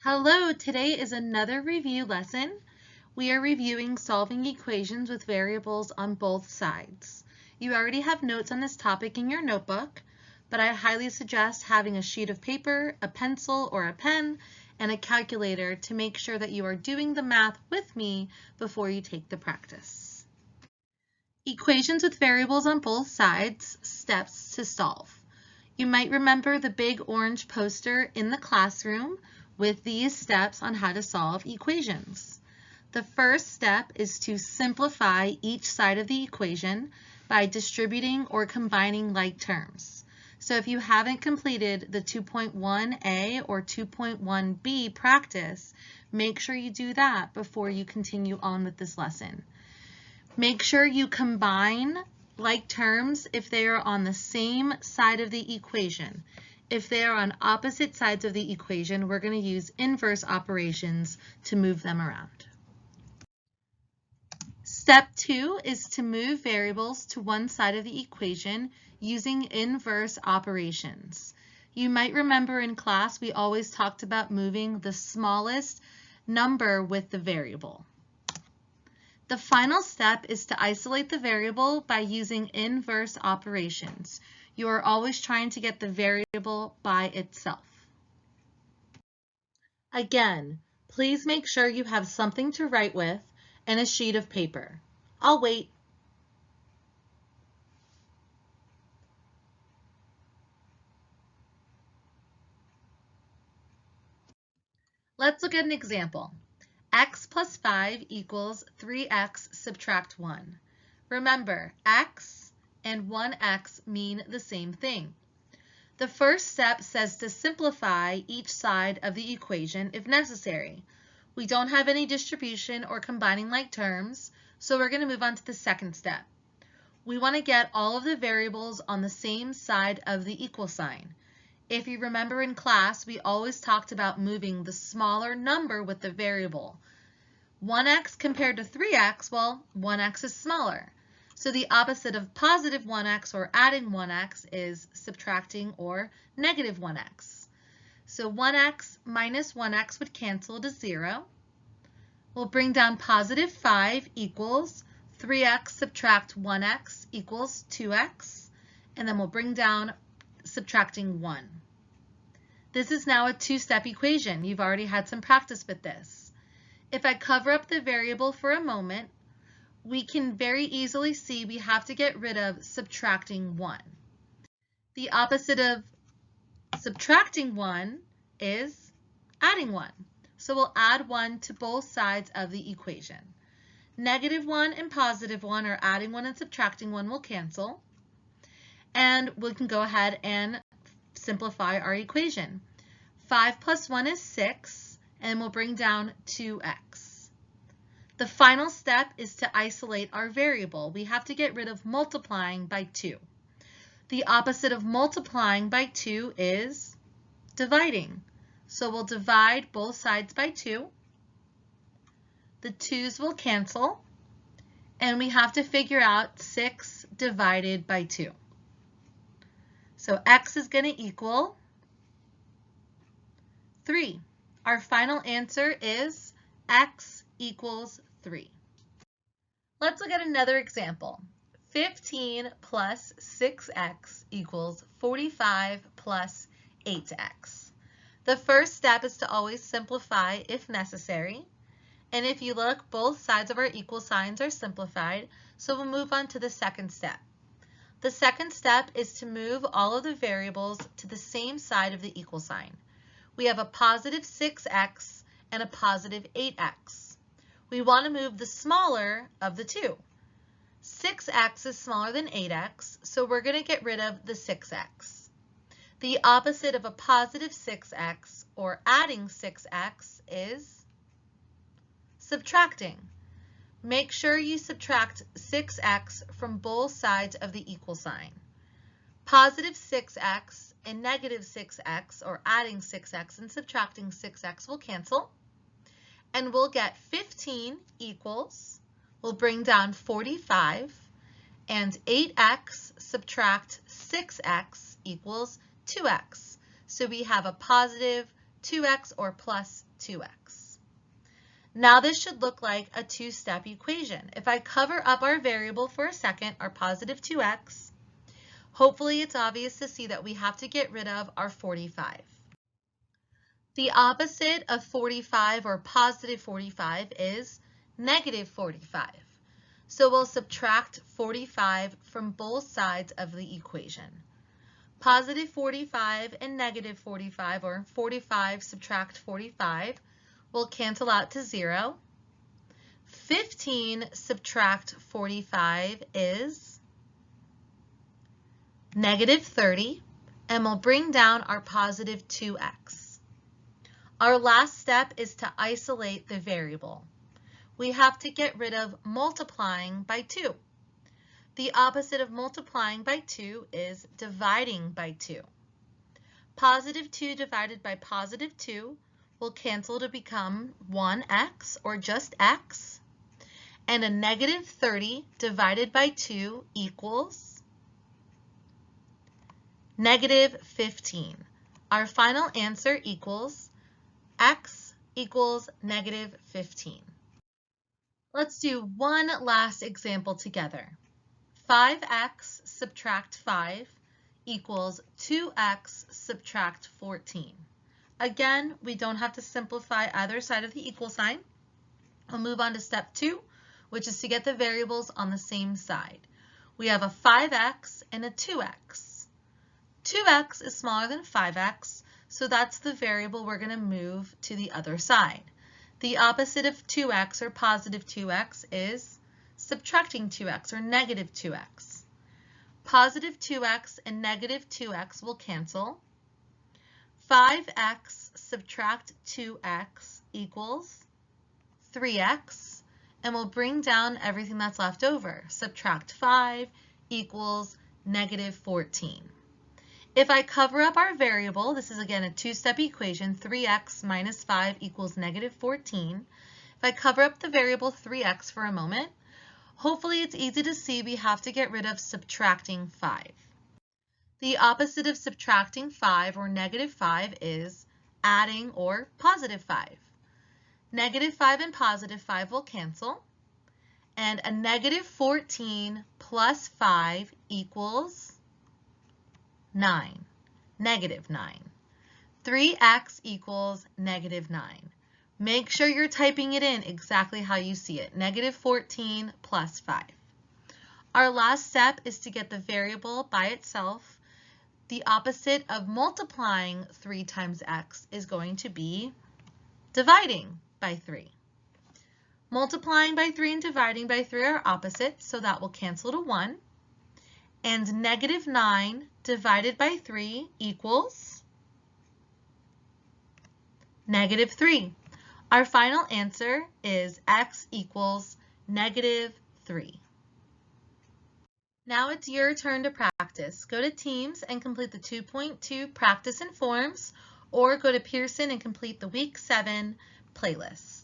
Hello, today is another review lesson. We are reviewing solving equations with variables on both sides. You already have notes on this topic in your notebook, but I highly suggest having a sheet of paper, a pencil or a pen, and a calculator to make sure that you are doing the math with me before you take the practice. Equations with variables on both sides, steps to solve. You might remember the big orange poster in the classroom with these steps on how to solve equations. The first step is to simplify each side of the equation by distributing or combining like terms. So if you haven't completed the 2.1a or 2.1b practice, make sure you do that before you continue on with this lesson. Make sure you combine like terms if they are on the same side of the equation. If they are on opposite sides of the equation, we're going to use inverse operations to move them around. Step 2 is to move variables to one side of the equation using inverse operations. You might remember in class we always talked about moving the smallest number with the variable. The final step is to isolate the variable by using inverse operations. You are always trying to get the variable by itself. Again, please make sure you have something to write with and a sheet of paper. I'll wait. Let's look at an example. X plus 5 equals 3x subtract 1. Remember, x and 1x mean the same thing. The first step says to simplify each side of the equation if necessary. We don't have any distribution or combining like terms, so we're going to move on to the second step. We want to get all of the variables on the same side of the equal sign. If you remember in class, we always talked about moving the smaller number with the variable. 1x compared to 3x, well, 1x is smaller. So the opposite of positive 1x or adding 1x is subtracting or negative 1x. So 1x minus 1x would cancel to 0. We'll bring down positive 5 equals 3x subtract 1x equals 2x. And then we'll bring down subtracting 1. This is now a two-step equation. You've already had some practice with this. If I cover up the variable for a moment, we can very easily see we have to get rid of subtracting 1. The opposite of subtracting 1 is adding 1. So we'll add 1 to both sides of the equation. Negative 1 and positive 1, or adding 1 and subtracting 1, will cancel. And we can go ahead and simplify our equation. 5 plus 1 is 6, and we'll bring down 2x. The final step is to isolate our variable. We have to get rid of multiplying by 2. The opposite of multiplying by 2 is dividing. So we'll divide both sides by 2. The 2's will cancel, and we have to figure out 6 divided by 2. So x is going to equal 3. Our final answer is x equals 3. Let's look at another example. 15 plus 6x equals 45 plus 8x. The first step is to always simplify if necessary. And if you look, both sides of our equal signs are simplified, so we'll move on to the second step. The second step is to move all of the variables to the same side of the equal sign. We have a positive 6x and a positive 8x. We want to move the smaller of the two. 6x is smaller than 8x, so we're going to get rid of the 6x. The opposite of a positive 6x or adding 6x is subtracting. Make sure you subtract 6x from both sides of the equal sign. Positive 6x and negative 6x, or adding 6x and subtracting 6x, will cancel. And we'll get 15 equals, we'll bring down 45, and 8x subtract 6x equals 2x. So we have a positive 2x, or plus 2x. Now this should look like a two-step equation. If I cover up our variable for a second, our positive 2x, hopefully it's obvious to see that we have to get rid of our 45. The opposite of 45 or positive 45 is negative 45. So we'll subtract 45 from both sides of the equation. Positive 45 and negative 45, or 45 subtract 45, will cancel out to 0. 15 subtract 45 is negative 30, and we'll bring down our positive 2x. Our last step is to isolate the variable. We have to get rid of multiplying by 2. The opposite of multiplying by 2 is dividing by 2. Positive 2 divided by positive 2 will cancel to become 1x, or just x. And a negative 30 divided by 2 equals negative 15. Our final answer equals x equals negative 15. Let's do one last example together. 5x subtract 5 equals 2x subtract 14. Again, we don't have to simplify either side of the equal sign. We'll move on to step 2, which is to get the variables on the same side. We have a 5x and a 2x. 2x is smaller than 5x, so that's the variable we're going to move to the other side. The opposite of 2x, or positive 2x, is subtracting 2x, or negative 2x. Positive 2x and negative 2x will cancel. 5x subtract 2x equals 3x, and we'll bring down everything that's left over. Subtract 5 equals negative 14. If I cover up our variable, this is again a two-step equation, 3x minus 5 equals negative 14. If I cover up the variable 3x for a moment, hopefully it's easy to see we have to get rid of subtracting 5. The opposite of subtracting 5, or negative 5, is adding, or positive 5. Negative 5 and positive 5 will cancel, and a negative 14 plus 5 equals 9, negative 9. 3x equals negative 9. Make sure you're typing it in exactly how you see it, negative 14 plus 5. Our last step is to get the variable by itself. The opposite of multiplying 3 times x is going to be dividing by 3. Multiplying by 3 and dividing by 3 are opposites, so that will cancel to 1. And negative 9 divided by 3 equals negative 3. Our final answer is x equals negative 3. Now it's your turn to practice. Go to Teams and complete the 2.2 practice and forms, or go to Pearson and complete the Week 7 playlist.